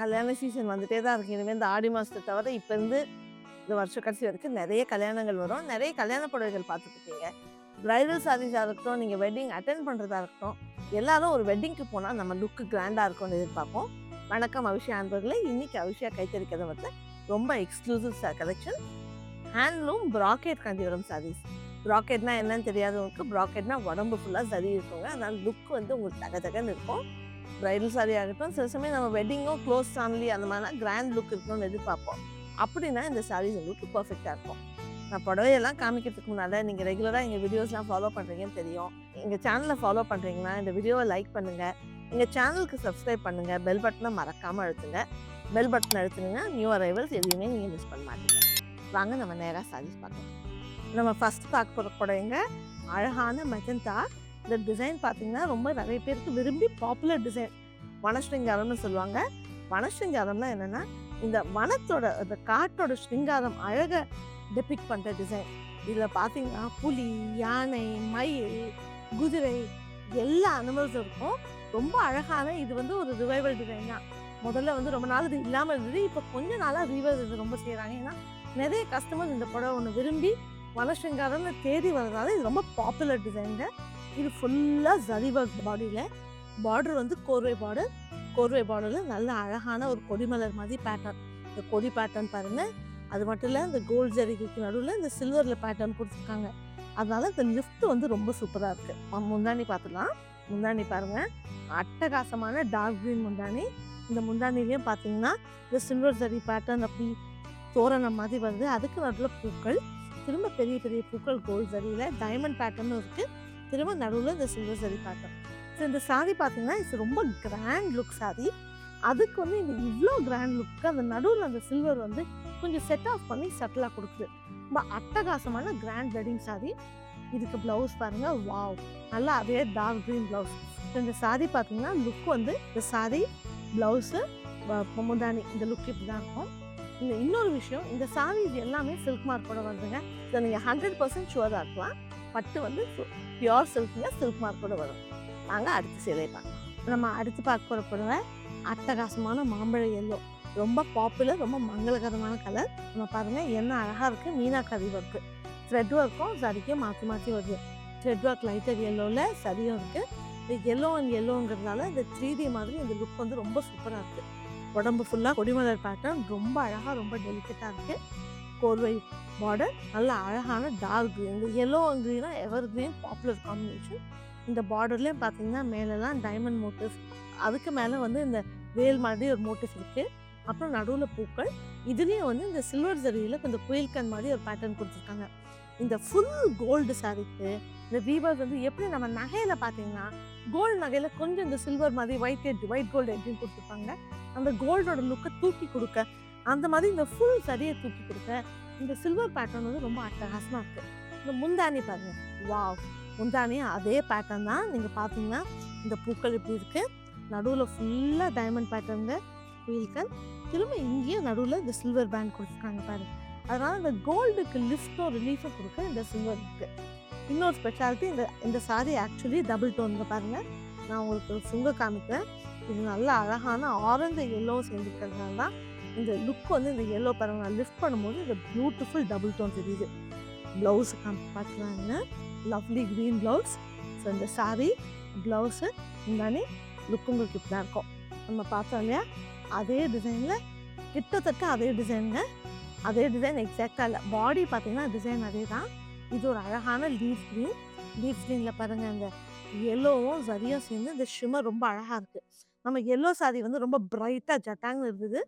கல்யாண சீசன் வந்துட்டே தான் இருக்கு. இனிமே இந்த ஆடி மாசத்த தவிர இப்ப இருந்து இந்த வருஷம் கடைசி வரைக்கும் நெறைய கல்யாணங்கள் வரும். நெறைய கல்யாண புடவைகள் பார்த்துருப்பீங்க. பிரைடல் சாரீஸா இருக்கட்டும், நீங்க வெட்டிங் அட்டெண்ட் பண்றதா இருக்கட்டும், எல்லாரும் ஒரு வெட்டிங்க்கு போனா நம்ம லுக் கிராண்டா இருக்கும்னு எதிர்பார்ப்போம். வணக்கம் அவிஷா அன்பர்களே! இன்னைக்கு அவிஷா கைத்தறி கதவத்துல ரொம்ப exclusive collection handloom bracket Kanchipuram saris. ப்ராக்கெட்னா என்னன்னு தெரியாதவங்களுக்கு, ப்ராக்கெட்னா உடம்பு ஃபுல்லா சரி இருக்குங்க. அதனால லுக் வந்து உங்களுக்கு தகன்னு இருக்கும். பிரைடல் சாரி ஆகட்டும், சில சமயம் நம்ம வெட்டிங்கோ க்ளோஸ் ஃபேமிலி அந்த மாதிரிலாம் கிராண்ட் லுக் இருக்கணும்னு எதிர்பார்ப்போம். அப்படின்னா இந்த சாரீஸ் உங்களுக்கு பர்ஃபெக்டாக இருக்கும். நான் புடவையெல்லாம் காமிக்கிறதுக்கு முன்னால் நீங்கள் ரெகுலராக எங்கள் வீடியோஸ்லாம் ஃபாலோ பண்ணுறீங்கன்னு தெரியும். எங்கள் சேனலை ஃபாலோ பண்ணுறீங்கன்னா இந்த வீடியோவை லைக் பண்ணுங்கள், எங்கள் சேனலுக்கு சப்ஸ்கிரைப் பண்ணுங்கள், பெல் பட்டனை மறக்காமல் அழுத்துங்க. பெல் பட்டன் அழுத்துனீங்கன்னா நியூ அரைவல்ஸ் எதையுமே நீங்கள் மிஸ் பண்ண மாட்டீங்க. வாங்க நம்ம நேராக சாரீஸ் பார்க்கலாம். நம்ம ஃபஸ்ட் பார்க்க போகிற புடவைங்க அழகான மெஜந்தா. இந்த டிசைன் பார்த்தீங்கன்னா ரொம்ப நிறைய பேருக்கு விரும்பி பாப்புலர் டிசைன். வனஸ்ருங்காரம்னு சொல்லுவாங்க. வனஸ்ருங்காரம்னா என்னென்னா இந்த வனத்தோட அந்த காட்டோட ஸ்ருங்காரம் அழகை டெபிக் பண்ணுற டிசைன். இதில் பார்த்தீங்கன்னா புலி, யானை, மயில், குதிரை எல்லா அனிமல்ஸும் இருக்கும். ரொம்ப அழகான இது வந்து ஒரு ரிவைவல் டிசைன் தான். முதல்ல வந்து ரொம்ப நாள் இது இல்லாமல் இருந்தது. இப்போ கொஞ்ச நாளாக ரிவைவல் இது ரொம்ப செய்கிறாங்க. ஏன்னா நிறைய கஸ்டமர் இந்த புடவை ஒன்று விரும்பி வனஸ்ருங்காரம்னு தேடி வர்றதால இது ரொம்ப பாப்புலர் டிசைனுங்க. இது ஃபுல்லாக ஜரி ஒர்க் பாடியில். பார்டர் வந்து கோர்வை பார்டர். கோர்வை பார்டரில் நல்ல அழகான ஒரு கொடிமலர் மாதிரி பேட்டர்ன். இந்த கொடி பேட்டர்ன் பாருங்கள். அது மட்டும் இல்லை, இந்த கோல்ட் ஜரிக்கு நடுவில் இந்த சில்வரில் பேட்டர்ன் கொடுத்துருக்காங்க. அதனால இந்த லிஃப்ட் வந்து ரொம்ப சூப்பராக இருக்குது. முந்தானி பார்த்துக்கலாம். முந்தானி பாருங்கள், அட்டகாசமான டார்க் க்ரீன் முந்தானி. இந்த முந்தானிலையும் பார்த்தீங்கன்னா இந்த சில்வர் ஜரி பேட்டர்ன் அப்படி தோரணம் மாதிரி வருது. அதுக்கு நடுவில் பூக்கள், திரும்ப பெரிய பெரிய பூக்கள் கோல்ட் ஜரியில். டைமண்ட் பேட்டர்னும் இருக்குது. திரும்ப நடுவில் இந்த சில்வர் ஜரி பேட்டர்ன். ஸோ இந்த சாரி பார்த்தீங்கன்னா இது ரொம்ப கிராண்ட் லுக் சாரி. அதுக்கு வந்து இந்த இவ்வளோ கிராண்ட் லுக்கு அந்த நடுவில் அந்த சில்வர் வந்து கொஞ்சம் செட் ஆஃப் பண்ணி சட்டிலாக கொடுக்குது. ரொம்ப அட்டகாசமான கிராண்ட் வெட்டிங் சாரி. இதுக்கு ப்ளவுஸ் பாருங்கள், வாவ், நல்லா அதே டார்க் க்ரீன் ப்ளவுஸ். ஸோ இந்த சாரி பார்த்தீங்கன்னா லுக் வந்து இந்த சாரி ப்ளவுஸு முந்தானி இந்த லுக் இப்படி தான் இருக்கும். இந்த இன்னொரு விஷயம், இந்த சாரி இது எல்லாமே சில்க் மார்க்கோட வருதுங்க. இதை நீங்கள் 100% ஷுவராக இருக்கலாம். பட்டு வந்து பியோர் சில்க்குங்க, சில்க் மார்க்கோட வரும். நாங்கள் அடுத்து சேலை பார்க்கலாம். நம்ம அடுத்து பார்க்க போகிற புடவை அட்டகாசமான மாம்பழ எல்லோ. ரொம்ப பாப்புலர், ரொம்ப மங்களகரமான கலர். நம்ம பாருங்கள் என்ன அழகாக இருக்குது. மீனாக்கரி ஒர்க்கு, த்ரெட் ஒர்க்கும் சரிக்கும் மாற்றி மாற்றி வருது. த்ரெட் ஒர்க் லைட்டர் எல்லோவில் சரியும் இருக்குது. இந்த எல்லோ அண்ட் எல்லோங்கிறதுனால இந்த 3D மாதிரி இந்த லுக் வந்து ரொம்ப சூப்பராக இருக்குது. உடம்பு ஃபுல்லாக கொடிமலர் பேட்டர்ன் ரொம்ப அழகாக, ரொம்ப டெலிகேட்டாக இருக்குது. கோர்வை பார்டர், நல்ல அழகான டார்க் க்ரீன். இந்த எல்லோ அண்ட் க்ரீனா எவர் க்ரீன் பாப்புலர் காம்பினேஷன். இந்த பார்டர்லேயும் பார்த்தீங்கன்னா மேலெல்லாம் டைமண்ட் மோட்டிவ், அதுக்கு மேலே வந்து இந்த வேல் மாதிரி ஒரு மோட்டிவ் இருக்குது. அப்புறம் நடுவில் பூக்கள். இதுலேயும் வந்து இந்த சில்வர் ஜரியில் கொஞ்சம் குயில்கன் மாதிரி ஒரு பேட்டர்ன் கொடுத்துருக்காங்க. இந்த ஃபுல் கோல்டு சாரிக்கு இந்த வீவர் வந்து எப்படி நம்ம நகையில் பார்த்தீங்கன்னா கோல்டு நகையில் கொஞ்சம் இந்த சில்வர் மாதிரி ஒயிட் கோல்டு எட்ஜிங் கொடுத்துருப்பாங்க. அந்த கோல்டோட லுக்கை தூக்கி கொடுக்க, அந்த மாதிரி இந்த ஃபுல் சரியை தூக்கி கொடுக்க இந்த சில்வர் பேட்டர்ன் வந்து ரொம்ப அட்டகாசமாக இருக்குது. இந்த முந்தானி பாருங்கள், வாவ், முந்தானி அதே பேட்டர்ன் தான். நீங்கள் பார்த்தீங்கன்னா இந்த பூக்கள் இப்படி இருக்குது. நடுவில் ஃபுல்லாக டைமண்ட் பேட்டர்னுங்க, குயில்கன். திரும்ப இங்கேயும் நடுவில் இந்த சில்வர் பேண்ட் கொடுத்துருக்காங்க பாருங்க. அதனால் இந்த கோல்டுக்கு லிஃப்ட்டும் ரிலீஃபும் கொடுக்க இந்த சில்வர் இருக்குது. இன்னொரு ஸ்பெஷாலிட்டி, இந்த சாரி ஆக்சுவலி டபுள் டோனுங்க பாருங்கள். நான் உங்களுக்கு சுங்க காமிக்கிறேன். இது நல்ல அழகான ஆரஞ்சு எல்லோ சேர்ந்துருக்கிறதுனால தான் இந்த லுக் வந்து இந்த எல்லோ பாருங்க லிஃப்ட் பண்ணும்போது இந்த பியூட்டிஃபுல் டபுள் டோன் தெரியுது. ப்ளவுஸு பார்க்குறாங்கன்னா லவ்லி க்ரீன் ப்ளவுஸ். ஸோ இந்த சாரி ப்ளவுஸு முந்தானி லுக் உங்களுக்கு இப்படி தான் இருக்கும். நம்ம பார்த்தோம் இல்லையா, அதே டிசைனில் கிட்டத்தட்ட அதே டிசைனுங்க. அதே டிசைன் எக்ஸாக்டாக இல்லை. பாடி பார்த்தீங்கன்னா டிசைன் அதே தான். இது ஒரு அழகான லீஃப் க்ரீன். லீஃப் க்ரீனில் பாருங்கள் இந்த எல்லோவும் சரியும் சேர்ந்து இந்த ஷிம்மர் ரொம்ப அழகாக இருக்குது. நம்ம எல்லோ சாரி வந்து ரொம்ப பிரைட்டாக ஜட்டாங்னு இருந்தது.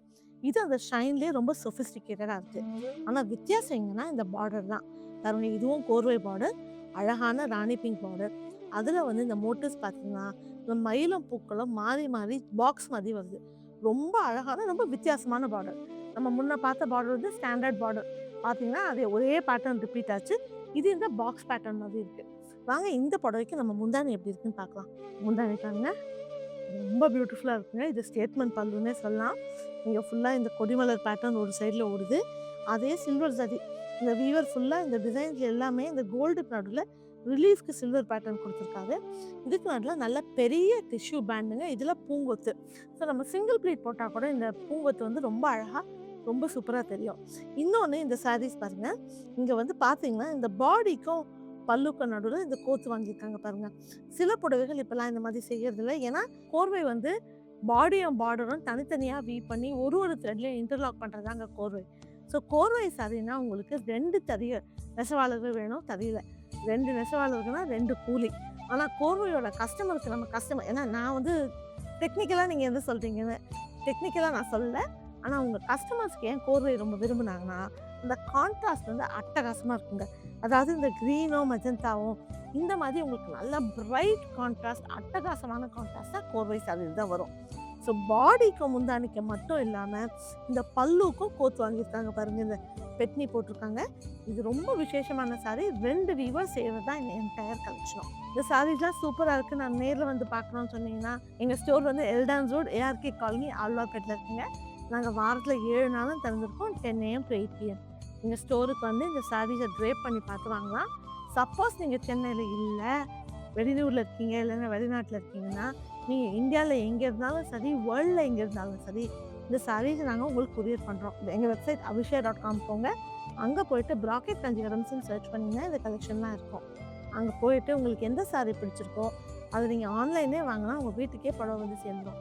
இது அந்த ஷைன்லேயே ரொம்ப சொஃபிஸ்டிகேட்டடாக இருக்குது. ஆனால் வித்தியாசம் எங்கன்னா இந்த பார்டர் தான் பாருங்க. இதுவும் கோர்வை பார்டர், அழகான ராணி பிங்க் பார்டர். அதில் வந்து இந்த மோட்டிவ்ஸ் பார்த்தீங்கன்னா இந்த மயிலும் பூக்களும் மாறி மாறி பாக்ஸ் மாதிரி வருது. ரொம்ப அழகான, ரொம்ப வித்தியாசமான பார்டர். நம்ம முன்ன பார்த்த பார்டர் வந்து ஸ்டாண்டர்ட் பார்டர் பார்த்தீங்கன்னா அதே ஒரே பேட்டர்ன் ரிப்பீட் ஆச்சு. இது இந்த பாக்ஸ் பேட்டர்ன் மாதிரி இருக்குது. வாங்க இந்த புடவைக்கு நம்ம முந்தானி எப்படி இருக்குன்னு பார்க்கலாம். முந்தானி தாங்க ரொம்ப பியூட்டிஃபுல்லாக இருக்குங்க. இது ஸ்டேட்மெண்ட் பல்லுன்னே சொல்லலாம். இங்கே ஃபுல்லாக இந்த கொடிமலர் பேட்டர்ன் ஒரு சைடில் ஓடுது. அதே சில்வர் ஜரி இந்த வீவர் ஃபுல்லாக இந்த டிசைன்ஸ் எல்லாமே இந்த கோல்டுக்கு நடுவில் ரிலீஃப்க்கு சில்வர் பேட்டர்ன் கொடுத்துருக்காரு. இதுக்கு நடுவில் நல்ல பெரிய டிஷ்யூ பேண்டுங்க. இதில் பூங்கொத்து. ஸோ நம்ம சிங்கிள் ப்ளீட் போட்டால் கூட இந்த பூங்கொத்து வந்து ரொம்ப அழகாக ரொம்ப சூப்பராக தெரியும். இன்னொன்று இந்த சாரீஸ் பாருங்கள், இங்கே வந்து பார்த்தீங்கன்னா இந்த பாடிக்கும் பல்லுக்கும் நடுவில் இந்த கோத்து வாங்கியிருக்காங்க பாருங்கள். சில புடவைகள் இப்போல்லாம் இந்த மாதிரி செய்யறதில்ல. ஏன்னா கோர்வை வந்து பாடியும் பார்டரும் தனித்தனியாக வீவ் பண்ணி ஒரு த்ரெட்லையும் இன்டர்லாக் பண்ணுறதாங்க கோர்வை. ஸோ கோர்வை சாரீனா உங்களுக்கு 2 தறிய நெசவாளர்கள் வேணும். தறியில் 2 நெசவாளர்கள்னா 2 கூலி. ஆனால் கோர்வையோட கஸ்டமருக்கு நம்ம கஸ்டமர், ஏன்னா நான் வந்து டெக்னிக்கலாக நீங்கள் எது சொல்கிறீங்கன்னு டெக்னிக்கலாக நான் சொல்லலை. ஆனால் உங்கள் கஸ்டமர்ஸ்க்கு ஏன் கோர்வை ரொம்ப விரும்புனாங்கன்னா இந்த கான்ட்ராஸ்ட் வந்து அட்டகாசமாக இருக்குங்க. அதாவது இந்த க்ரீனோ மெஜந்தாவோ இந்த மாதிரி உங்களுக்கு நல்ல பிரைட் கான்ட்ராஸ்ட், அட்டகாசமான கான்ட்ராஸ்டாக கோர்வை சாரீஸ் தான் வரும். ஸோ பாடிக்கும் முந்தானிக்கு மட்டும் இல்லாமல் இந்த பல்லுக்கும் கோத்து வாங்கியிருக்காங்க பாருங்கள். இந்த பெட்னி போட்டிருக்காங்க. இது ரொம்ப விசேஷமான சாரீ. 2 வீவர் செய்கிறது தான் இந்த என்டையர் கலெக்ஷனும். இந்த சாரீஸ்லாம் சூப்பராக இருக்குது. நான் நேரில் வந்து பார்க்கணும்னு சொன்னீங்கன்னா எங்கள் ஸ்டோர் வந்து எல்டான்ஸ் ரோட் ஏஆர்கே காலனி ஆழ்வார்பேட்டில் இருக்குங்க. நாங்கள் வாரத்தில் 7 நாளும் திறந்துருக்கோம் 10 AM to 8 PM. எங்கள் ஸ்டோருக்கு வந்து இந்த சாரீஸை ட்ரேப் பண்ணி பார்த்து வாங்கலாம். சப்போஸ் நீங்கள் சென்னையில் இல்லை, வெளியூரில் இருக்கீங்க, இல்லைன்னா வெளிநாட்டில் இருக்கீங்கன்னா நீங்கள் இந்தியாவில் எங்கே இருந்தாலும் சரி, வேர்ல்டில் எங்கே இருந்தாலும் சரி, இந்த சாரீஸை நாங்கள் உங்களுக்கு கொரியர் பண்ணுறோம். எங்கள் வெப்சைட் abhishay.com போங்க. அங்கே போய்ட்டு ப்ராக்கெட் கஞ்சிகரம்ஸ்ன்னு சர்ச் பண்ணிங்கன்னா இந்த கலெக்ஷன்லாம் இருக்கும். அங்கே போய்ட்டு உங்களுக்கு எந்த சாரீ பிடிச்சிருக்கோ அதை நீங்கள் ஆன்லைனே வாங்கினா உங்கள் வீட்டுக்கே புடவை வந்து சேர்ந்துடும்.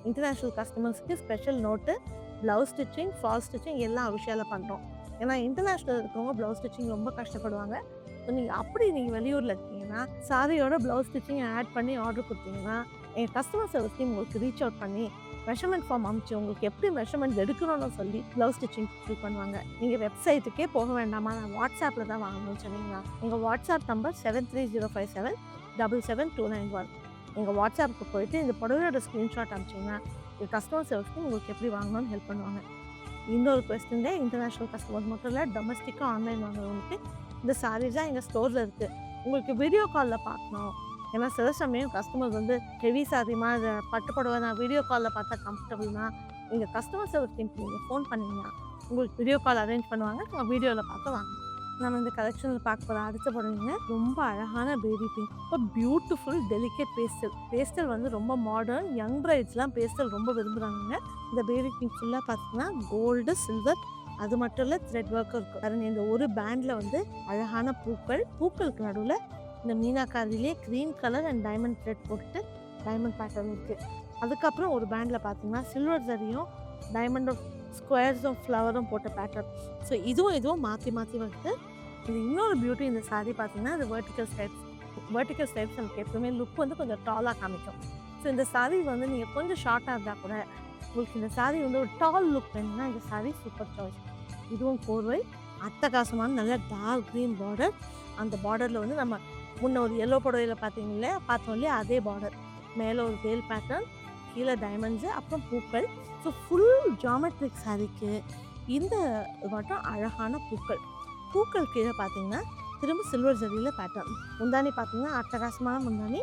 இன்டர்நேஷ்னல் கஸ்டமர்ஸ்க்கு special note, blouse stitching, fall stitching எல்லாம் அபிஷியலாக பண்ணுறோம். ஏன்னா இன்டர்நேஷ்னல் இருக்கிறவங்க ப்ளவுஸ் ஸ்டிச்சிங் ரொம்ப கஷ்டப்படுவாங்க. ஸோ நீங்கள் வெளியூரில் இருக்கீங்கன்னா சாரியோட ப்ளவுஸ் ஸ்டிச்சிங் ஆட் பண்ணி ஆர்டர் கொடுத்தீங்கன்னா எங்கள் கஸ்டமர் சர்வீஸ் டீம் உங்களுக்கு ரீச் அவுட் பண்ணி மெஷர்மெண்ட் ஃபார்ம் அனுப்பிச்சு உங்களுக்கு எப்படி மெஷர்மெண்ட் எடுக்கணும்னு சொல்லி ப்ளவுஸ் ஸ்டிச்சிங் ஃபில் பண்ணுவாங்க. நீங்கள் வெப்சைட்டுக்கே போக வேண்டாமா, நான் வாட்ஸ்அப்பில் தான் வாங்கணும்னு சொன்னீங்கன்னா எங்கள் வாட்ஸ்அப் நம்பர் 7305777291. எங்கள் வாட்ஸ்அப்புக்கு போயிட்டு இந்த புடவையோட ஸ்க்ரீன்ஷாட் அனுப்பிச்சிங்கன்னா எங்கள் கஸ்டமர் சர்வீஸ் டீம் உங்களுக்கு எப்படி வாங்கணும்னு ஹெல்ப் பண்ணுவாங்க. இன்னொரு கொஸ்டின் தான், இன்டர்நேஷ்னல் கஸ்டமர் மட்டும் இல்லை, டொமஸ்டிக்காக ஆன்லைன் வாங்குறவங்களுக்கு இந்த சாரீஸாக எங்கள் ஸ்டோரில் இருக்குது. உங்களுக்கு வீடியோ காலில் பார்க்கணும், ஏன்னா சில சமயம் கஸ்டமர் வந்து ஹெவி சாரிமா பட்டு புடவை நான் வீடியோ காலில் பார்த்தா கம்ஃபர்டபுள்னா எங்கள் கஸ்டமர் சர்வீஸ் டீமுக்கு நீங்கள் ஃபோன் பண்ணிங்கன்னா உங்களுக்கு வீடியோ கால் அரேஞ்ச் பண்ணுவாங்க. நம்ம வீடியோவில் பார்த்து வாங்க. நம்ம இந்த கலெக்ஷனில் பார்க்க போகிற அடுத்த புடவைங்க ரொம்ப அழகான பேபி பிங்க், ரொம்ப பியூட்டிஃபுல் டெலிகேட் பேஸ்டல் வந்து ரொம்ப மாடர்ன், யங் பிரைட்ஸ்லாம் பேஸ்டல் ரொம்ப விரும்புகிறாங்க. இந்த பேபி பிங்க் ஃபுல்லாக பார்த்தீங்கன்னா கோல்டு, சில்வர், அது மட்டும் இல்லை த்ரெட் ஒர்க்கும் இருக்கும். பாருங்க, இந்த ஒரு பேண்டில் வந்து அழகான பூக்களுக்கு நடுவில் இந்த மீனாக்காரிலே green colour and diamond thread போட்டு டைமண்ட் பேட்டர்ன் இருக்குது. அதுக்கப்புறம் ஒரு பேண்டில் பார்த்தீங்கன்னா சில்வர் ஜரியும் டைமண்ட் ஆஃப் ஸ்கொயர்ஸும் ஃப்ளவரும் போட்ட பேட்டர்ன். ஸோ இதுவும் மாற்றி வருது. இது இன்னொரு பியூட்டி இந்த சாரீ பார்த்தீங்கன்னா இது வெர்டிக்கல் ஸ்டைப்ஸ் நமக்கு எப்பவுமே லுக் வந்து கொஞ்சம் டாலாக காமிக்கும். ஸோ இந்த சாரீ வந்து நீங்கள் கொஞ்சம் ஷார்ட்டாக இருந்தால் கூட உங்களுக்கு இந்த சாரீ வந்து ஒரு டால் லுக் வேணும்னா இந்த சாரீ சூப்பர் சாய்ஸ். இதுவும் கோர்வை, அட்டகாசமான நல்ல டார்க் க்ரீன் பார்டர். அந்த பார்டரில் வந்து நம்ம முன்ன ஒரு எல்லோ புடவையில் பார்த்தோம் இல்லையா, அதே பார்டர். மேலே ஒரு வேல் பேட்டர்ன், கீழே டைமண்ட்ஸு, அப்புறம் பூக்கள். ஸோ ஃபுல் ஜாமெட்ரிக் சாரீக்கு இந்த மட்டும் அழகான பூக்கள் கீழே பார்த்தீங்கன்னா திரும்ப சில்வர் ஜரியில் பேட்டர்ன். முந்தானி பார்த்தீங்கன்னா அட்டகாசமான முந்தானி.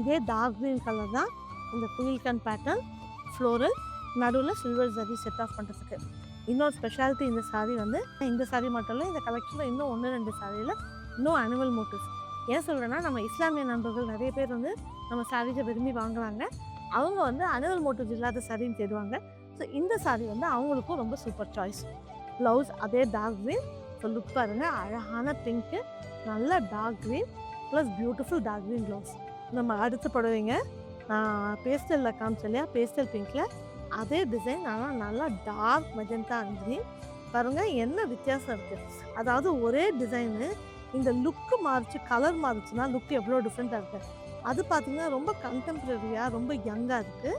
இதே டார்க் க்ரீன் கலர் தான் இந்த குயில்கன் பேட்டர்ன், ஃப்ளோரல், நடுவில் சில்வர் ஜரி செட் ஆஃப் பண்ணுறதுக்கு. இன்னொரு ஸ்பெஷாலிட்டி இந்த சாரீ வந்து, இந்த சாரீ மட்டும் இல்லை, இந்த கலெக்ஷனில் இன்னும் 1-2 சாரியில் இன்னும் அனிமல் மோட்டிவ்ஸ். ஏன் சொல்கிறேன்னா, நம்ம இஸ்லாமிய நண்பர்கள் நிறைய பேர் வந்து நம்ம சாரீஸை விரும்பி வாங்குவாங்க. அவங்க வந்து அனிமல் மோட்டிவ்ஸ் இல்லாத சாரின்னு தேடுவாங்க. ஸோ இந்த சாரீ வந்து அவங்களுக்கும் ரொம்ப சூப்பர் சாய்ஸ். ப்ளவுஸ் அதே டார்க் க்ரீன். ஸோ லுக் பாருங்கள், அழகான பிங்க்கு, நல்ல dark green plus beautiful dark green blouse. நம்ம அடுத்து புடவைங்க நான் பேஸ்டலில் காமிச்சேன் இல்லையா, பேஸ்டல் பிங்க்கில் அதே டிசைன், ஆனால் நல்லா டார்க் மெஜந்தா அண்ட் க்ரீன். பாருங்கள் என்ன வித்தியாசம் இருக்குது. அதாவது ஒரே டிசைனு இந்த லுக்கு மாறிச்சு, கலர் மாறிச்சுன்னா லுக் எவ்வளோ டிஃப்ரெண்ட்டாக இருக்குது. அது பார்த்திங்கன்னா ரொம்ப கண்டெம்ப்ரரியாக ரொம்ப யங்காக இருக்குது.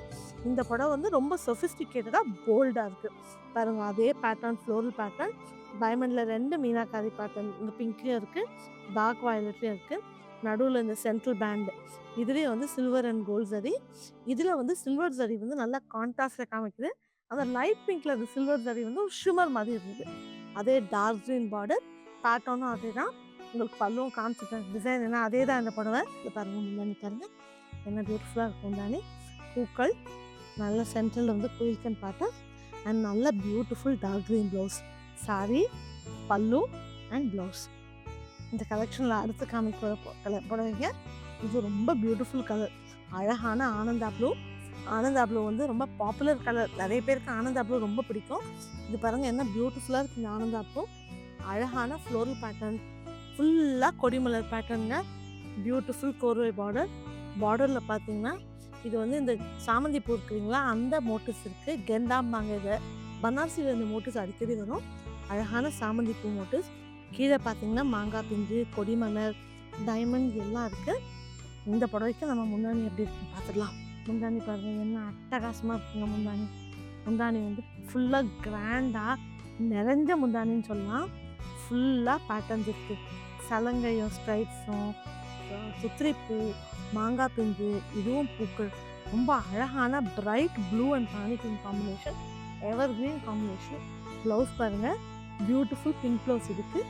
இந்த படம் வந்து ரொம்ப சொஃபிஸ்டிகேட்டடாக போல்டாக இருக்குது. பாருங்கள் அதே பேட்டர்ன், ஃப்ளோரல் பேட்டர்ன், டைமண்டில் 2 மீனாக்காரி பேட்டர்ன், இந்த பிங்க்லேயும் இருக்குது, டார்க் வயலட்லேயும் இருக்குது. நடுவில் இந்த சென்ட்ரல் பேண்டு, இதுலேயே வந்து சில்வர் அண்ட் கோல்ட் ஜரி. இதில் வந்து சில்வர் ஜரி வந்து நல்லா கான்ட்ராஸ்டாக காமிக்குது. அந்த லைட் பிங்க்கில் அந்த சில்வர் ஜரி வந்து ஒரு ஷிமர் மாதிரி இருந்தது. அதே டார்க் க்ரீன் பார்டர், பேட்டர்னும் அதே தான். உங்களுக்கு பல்லும் காமிச்சிட்டேன், டிசைன் என்ன அதே தான். இந்த புடவை இது பாருங்கள், முன்னாடி பாருங்கள் என்ன பியூட்டிஃபுல்லாக இருக்கும். தானே பூக்கள், நல்ல சென்ட்ரல் வந்து குயில்கன் பேட்டர்ன் அண்ட் நல்ல beautiful dark green blouse. Sari, பல்லு அண்ட் ப்ளவுஸ். இந்த கலெக்ஷனில் அடுத்து காமிக்கிற புடவைங்க. இது ரொம்ப பியூட்டிஃபுல் கலர். அழகான ஆனந்தா ப்ளூ. ஆனந்தா ப்ளூ வந்து ரொம்ப பாப்புலர் கலர். நிறைய பேருக்கு ஆனந்தா ப்ளூ ரொம்ப பிடிக்கும். இது பாருங்கள் என்ன பியூட்டிஃபுல்லாக இருக்குது இந்த ஆனந்தா ப்ளூ. அழகான ஃப்ளோரல் பேட்டர்ன், ஃபுல்லாக கொடிமலர் பேட்டர்னுங்க. பியூட்டிஃபுல் கோர்வை பார்டர். பார்டரில் பார்த்தீங்கன்னா இது வந்து இந்த சாமந்தி பூ இருக்குங்களா, அந்த மோட்டிவ்ஸ் இருக்குது. கெண்டாம்பாங்க இதை. பனாரசியில் இந்த மோட்டிவ்ஸ் அடிக்கடி வரும். அழகான சாமந்தி பூ மோட்டிவ்ஸ். கீழே பார்த்தீங்கன்னா மாங்காய் பிஞ்சு, கொடிமலர், டைமண்ட் எல்லாம் இருக்குது. இந்த புடவைக்கு நம்ம முந்தானி எப்படி இருக்குன்னு பார்த்துடலாம். முந்தானி பாருங்கள் என்ன அட்டகாசமாக இருக்குங்க. முந்தானி வந்து ஃபுல்லாக கிராண்டாக நிறைஞ்ச முந்தானின்னு சொல்லலாம். ஃபுல்லாக பேட்டர்ன்ஸ் இருக்குது. சலங்கையும் ஸ்ட்ரைப்ஸும், சுத்திரிப்பூ, மாங்காய் பிஞ்சு, இதுவும் பூக்கள். ரொம்ப அழகான பிரைட் ப்ளூ அண்ட் பானி pink combination, evergreen combination. Blouse பாருங்கள், பியூட்டிஃபுல் பிங்க் ப்ளவுஸ் இருக்குது.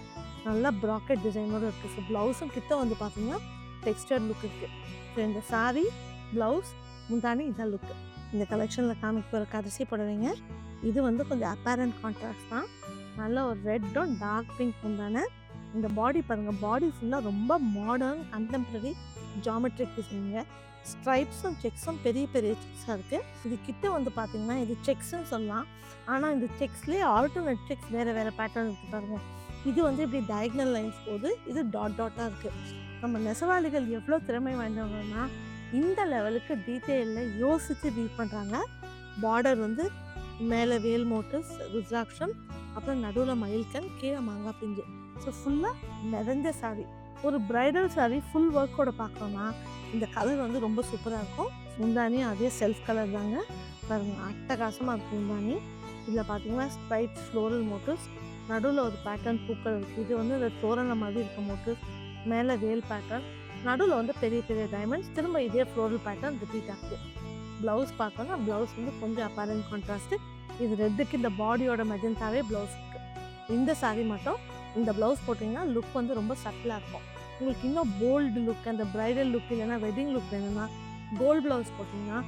நல்லா ப்ராக்கெட் டிசைனோடு இருக்குது. ஸோ ப்ளவுஸும் கிட்ட வந்து பார்த்திங்கன்னா டெக்ஸ்டர் லுக் இருக்குது. ஸோ இந்த சாரீ, ப்ளவுஸ், முந்தானி இதான் லுக்கு. இந்த கலெக்ஷனில் காமிக்க போகிற கடைசி புடவைங்க. இது வந்து கொஞ்சம் அப்பேரண்ட் கான்ட்ராஸ்ட் தான். நல்ல ஒரு ரெட்டும் டார்க் பிங்க் முந்தான. இந்த பாடி பாருங்கள், பாடி ஃபுல்லாக ரொம்ப மாடர்ன் கண்டெம்ப்ரரி ஜாமெட்ரிக் டிசைனுங்க. ஸ்ட்ரைப்ஸும் செக்ஸும் பெரிய பெரிய செக்ஸாக இருக்குது. இது கிட்ட வந்து பார்த்திங்கன்னா இது செக்ஸ்ன்னு சொல்லலாம். ஆனால் இந்த செக்ஸ்லேயே ஆல்டர்னேட் செக்ஸ் வேறு பேட்டர்ன் இருக்குது பாருங்கள். இது வந்து இப்படி டயக்னல் லைன்ஸ் போகுது, இது டாட்டாக இருக்குது. நம்ம நெசவாளிகள் எவ்வளோ திறமை வாய்ந்தவங்கன்னா இந்த லெவலுக்கு டீட்டெயிலில் யோசித்து ரீட் பண்ணுறாங்க. பார்டர் வந்து மேலே வேல் மோட்டிவ்ஸ், ருத்ராட்சம், அப்புறம் நடுவில் மயில்கண், கீழே மாங்காய் பிஞ்சு. ஸோ ஃபுல்லாக நிறைஞ்ச சாரீ. ஒரு ப்ரைடல் சாரீ ஃபுல் ஒர்க்கோட பார்க்கணுன்னா இந்த கலர் வந்து ரொம்ப சூப்பராக இருக்கும். முந்தானியும் அதே செல்ஃப் கலர் தாங்க. பாருங்கள் அட்டகாசமாக இருக்கும் முந்தானி. இதில் பார்த்தீங்கன்னா ஸ்ட்ரைட் ஃப்ளோரல் மோட்டிவ்ஸ், நடுவில் ஒரு பேட்டர்ன் பூக்கள் இருக்குது. இது வந்து இந்த தோரணை மாதிரி இருக்க மோட்டிவ்ஸ், மேலே வேல் பேட்டர்ன், நடுவில் வந்து பெரிய பெரிய டைமண்ட்ஸ், திரும்ப இதே ஃப்ளோரல் பேட்டர்ன் ரிப்பீட் ஆகுது. ப்ளவுஸ் பார்த்தோன்னா ப்ளவுஸ் வந்து கொஞ்சம் அப்பேரண்ட் கான்ட்ராஸ்ட்டு. இது ரெட்டுக்கு இந்த பாடியோட மெஜந்தாவே ப்ளவுஸ் இருக்குது. இந்த சாரீ மட்டும் இந்த ப்ளவுஸ் போட்டிங்கன்னா லுக் வந்து ரொம்ப சட்டிலாக இருக்கும். உங்களுக்கு இன்னும் போல்டு லுக், அந்த ப்ரைடல் லுக் இல்லைன்னா வெட்டிங் லுக் வேணும்னா கோல்டு ப்ளவுஸ் போட்டிங்கன்னா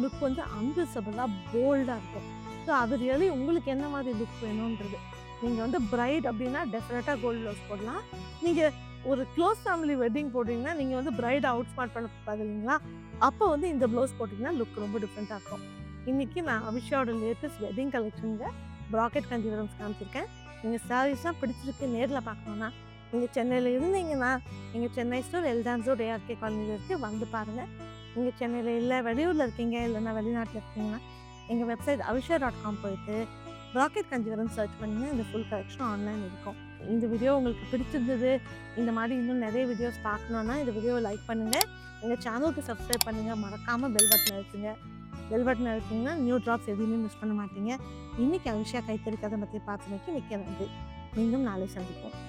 லுக் வந்து அன்விசிபிளாக போல்டாக இருக்கும். ஸோ அது ரியலி உங்களுக்கு என்ன மாதிரி லுக் வேணுன்றது. நீங்கள் வந்து பிரைட் அப்படின்னா டெஃபினட்டாக கோல்டு ப்ளவுஸ் போடலாம். நீங்கள் ஒரு க்ளோஸ் ஃபேமிலி வெட்டிங் போட்டிங்கன்னா நீங்கள் வந்து பிரைட் அவுட் ஸ்மார்ட் பண்ண கூடாது இல்லைங்களா, அப்போ வந்து இந்த ப்ளவுஸ் போட்டிங்கன்னா லுக் ரொம்ப டிஃப்ரெண்ட்டாக இருக்கும். இன்றைக்கி நான் அபிஷாவோட லேட்டஸ்ட் வெட்டிங் கலெக்ஷனுங்க ப்ராக்கெட் கஞ்சிவரம்ஸ் காமிச்சிருக்கேன். நீங்கள் சாரீஸ்லாம் பிடிச்சிருக்கு நேரில் பார்க்கணுன்னா நீங்கள் சென்னையில் இருந்தீங்கன்னா நீங்கள் சென்னை ஸ்டோர், எல்டான்ஸ் ரோட், ஏஆர்கே காலனியில் இருக்குது, வந்து பாருங்கள். நீங்கள் சென்னையில் இல்லை வெளியூரில் இருக்கீங்க, இல்லைன்னா வெளிநாட்டில் இருக்கீங்கன்னா எங்கள் வெப்சைட் avisha.com போயிட்டு ப்ராக்கெட் கஞ்சிவரம் சர்ச் பண்ணிங்கன்னா இந்த ஃபுல் கலெக்ஷன் ஆன்லைன் இருக்கும். இந்த வீடியோ உங்களுக்கு பிடிச்சிருந்தது, இந்த மாதிரி இன்னும் நிறைய வீடியோஸ் பார்க்கணுன்னா இந்த வீடியோவை லைக் பண்ணுங்கள், எங்கள் சேனலுக்கு சப்ஸ்கிரைப் பண்ணுங்கள், மறக்காமல் பெல் பட்டன் அழுத்துங்க. பெல் பட்டன் அழுத்திங்கன்னா நியூ ட்ராப்ஸ் எதுவுமே மிஸ் பண்ண மாட்டீங்க. இன்றைக்கி அவிஷா கைத்தறி கதை பற்றி பார்த்தமைக்கு மிக்க நன்றி. மீண்டும் நாளை சந்திப்போம்.